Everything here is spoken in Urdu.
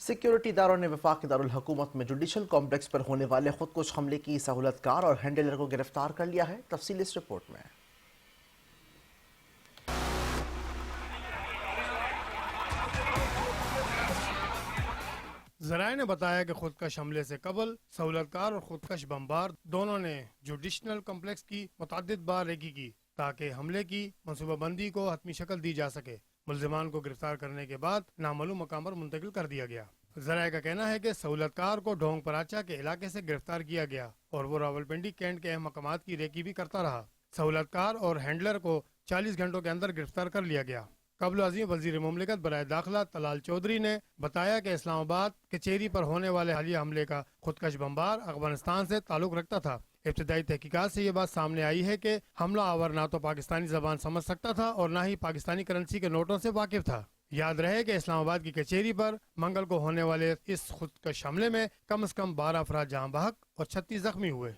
سیکیورٹی اداروں نے وفاقی دارالحکومت میں جوڈیشل کمپلیکس پر ہونے والے خودکش حملے کی سہولت کار اور ہینڈلر کو گرفتار کر لیا ہے۔ تفصیل اس رپورٹ میں۔ ذرائع نے بتایا کہ خودکش حملے سے قبل سہولت کار اور خودکش بمبار دونوں نے جوڈیشنل کمپلیکس کی متعدد بار ریکی کی تاکہ حملے کی منصوبہ بندی کو حتمی شکل دی جا سکے۔ ملزمان کو گرفتار کرنے کے بعد نامعلوم مقام پر منتقل کر دیا گیا۔ ذرائع کا کہنا ہے کہ سہولت کار کو ڈھونگ پراچا کے علاقے سے گرفتار کیا گیا اور وہ راولپنڈی کینٹ کے اہم مقامات کی ریکی بھی کرتا رہا۔ سہولت کار اور ہینڈلر کو 40 گھنٹوں کے اندر گرفتار کر لیا گیا۔ قبل ازیں وزیر مملکت برائے داخلہ طلال چودھری نے بتایا کہ اسلام آباد کچہری پر ہونے والے حالیہ حملے کا خودکش بمبار افغانستان سے تعلق رکھتا تھا۔ ابتدائی تحقیقات سے یہ بات سامنے آئی ہے کہ حملہ آور نہ تو پاکستانی زبان سمجھ سکتا تھا اور نہ ہی پاکستانی کرنسی کے نوٹوں سے واقف تھا۔ یاد رہے کہ اسلام آباد کی کچہری پر منگل کو ہونے والے اس خودکش حملے میں کم از کم 12 افراد جاں بحق اور 36 زخمی ہوئے۔